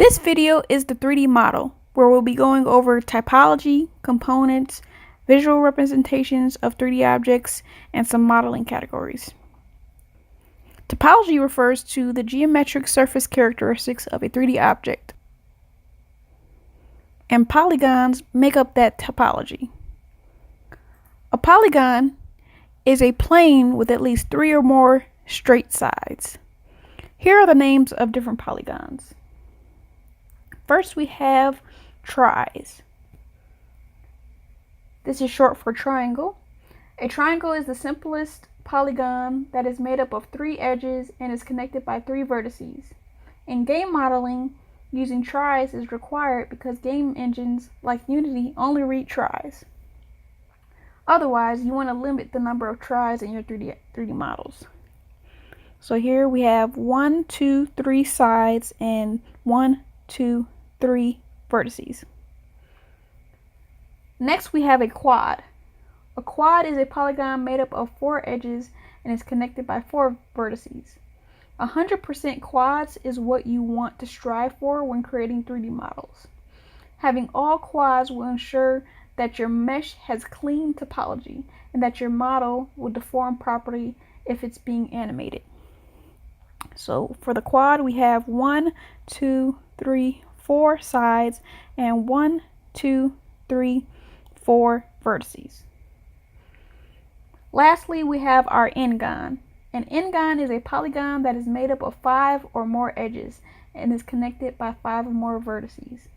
This video is the 3D model, where we'll be going over typology, components, visual representations of 3D objects, and some modeling categories. Topology refers to the geometric surface characteristics of a 3D object, and polygons make up that topology. A polygon is a plane with at least 3 or more straight sides. Here are the names of different polygons. First, we have tris. This is short for triangle. A triangle is the simplest polygon that is made up of 3 edges and is connected by 3 vertices. In game modeling, using tris is required because game engines like Unity only read tris. Otherwise, you want to limit the number of tris in your 3D models. So here we have 1, 2, 3 sides and 1, 2, 3 vertices. Next, we have a quad. A quad is a polygon made up of 4 edges and is connected by 4 vertices. 100% quads is what you want to strive for when creating 3D models. Having all quads will ensure that your mesh has clean topology and that your model will deform properly if it's being animated. So for the quad, we have 1, 2, 3, 4 sides and 1, 2, 3, 4 vertices. Lastly, we have our n-gon. An n-gon is a polygon that is made up of 5 or more edges and is connected by 5 or more vertices.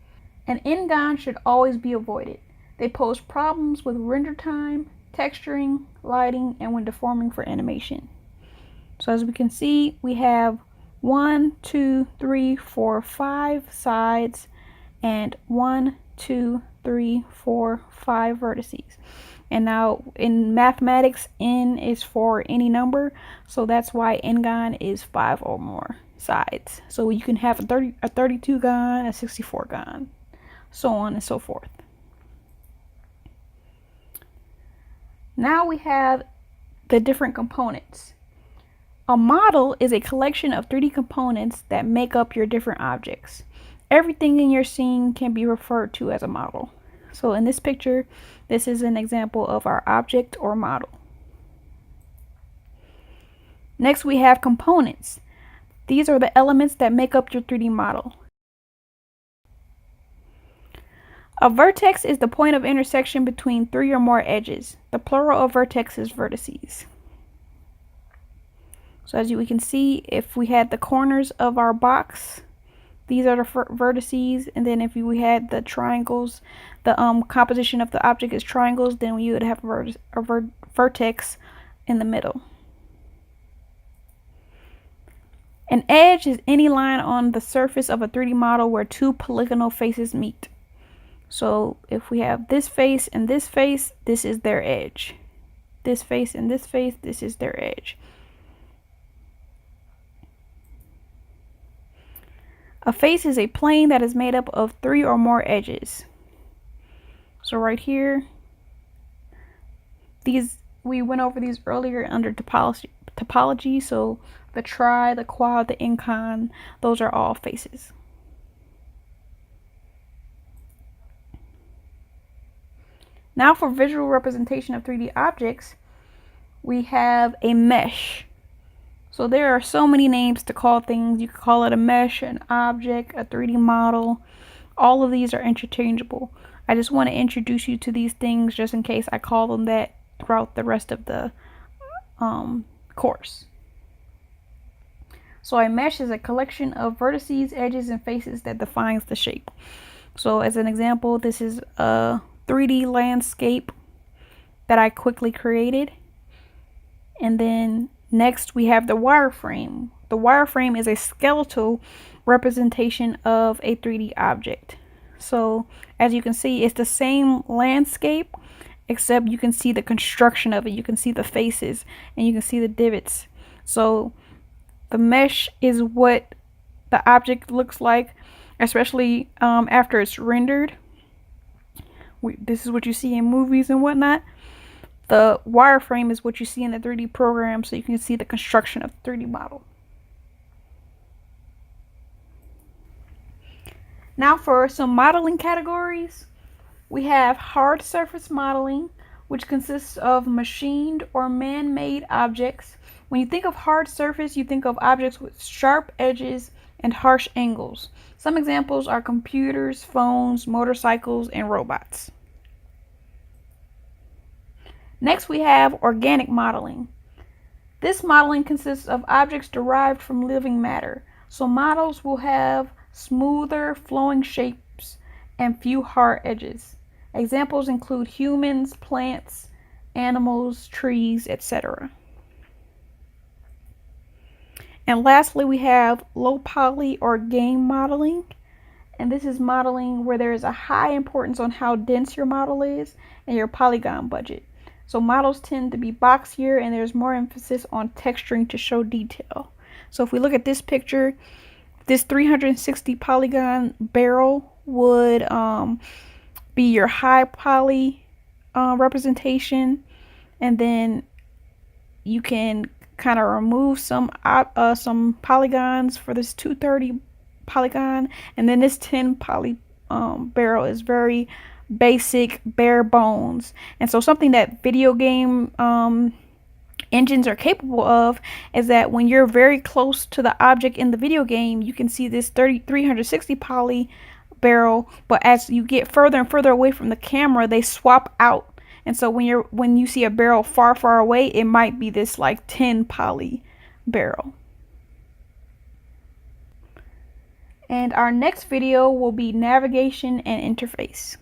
An n-gon should always be avoided. They pose problems with render time, texturing, lighting, and when deforming for animation. So as we can see, we have 1, 2, 3, 4, 5 sides and 1, 2, 3, 4, 5 vertices. And now in mathematics, n is for any number, so that's why n-gon is 5 or more sides. So you can have a 32 gon, a 64 gon, so on and so forth. Now we have the different components. A model is a collection of 3D components that make up your different objects. Everything in your scene can be referred to as a model. So in this picture, this is an example of our object or model. Next, we have components. These are the elements that make up your 3D model. A vertex is the point of intersection between 3 or more edges. The plural of vertex is vertices. So as we can see, if we had the corners of our box, these are the vertices, and then if we had the triangles, the composition of the object is triangles, then we would have a vertex in the middle. An edge is any line on the surface of a 3D model where 2 polygonal faces meet. So if we have this face and this face, this is their edge. This face and this face, this is their edge. A face is a plane that is made up of 3 or more edges. So right here, we went over these earlier under topology. So the tri, the quad, the n-gon, those are all faces. Now for visual representation of 3D objects, we have a mesh. So there are so many names to call things. You could call it a mesh, an object, a 3D model. All of these are interchangeable. I just want to introduce you to these things just in case I call them that throughout the rest of the course. So a mesh is a collection of vertices, edges, and faces that defines the shape. So as an example, this is a 3D landscape that I quickly created. And then next we have the wireframe. The wireframe is a skeletal representation of a 3D object. So as you can see, it's the same landscape, except you can see the construction of it. You can see the faces and you can see the divots. So the mesh is what the object looks like, especially after it's rendered. This is what you see in movies and whatnot. The wireframe is what you see in the 3D program, so you can see the construction of the 3D model. Now for some modeling categories, we have hard surface modeling, which consists of machined or man-made objects. When you think of hard surface, you think of objects with sharp edges and harsh angles. Some examples are computers, phones, motorcycles, and robots. Next, we have organic modeling. This modeling consists of objects derived from living matter. So models will have smoother, flowing shapes and few hard edges. Examples include humans, plants, animals, trees, etc. And lastly, we have low-poly or game modeling. And this is modeling where there is a high importance on how dense your model is and your polygon budget. So models tend to be boxier and there's more emphasis on texturing to show detail. So if we look at this picture, this 360 polygon barrel would be your high poly representation, and then you can kind of remove some polygons for this 230 polygon, and then this 10 poly barrel is very basic, bare bones. And so something that video game engines are capable of is that when you're very close to the object in the video game, you can see this 360 poly barrel, but as you get further and further away from the camera, they swap out. And so when you see a barrel far away, it might be this like 10 poly barrel. And our next video will be navigation and interface.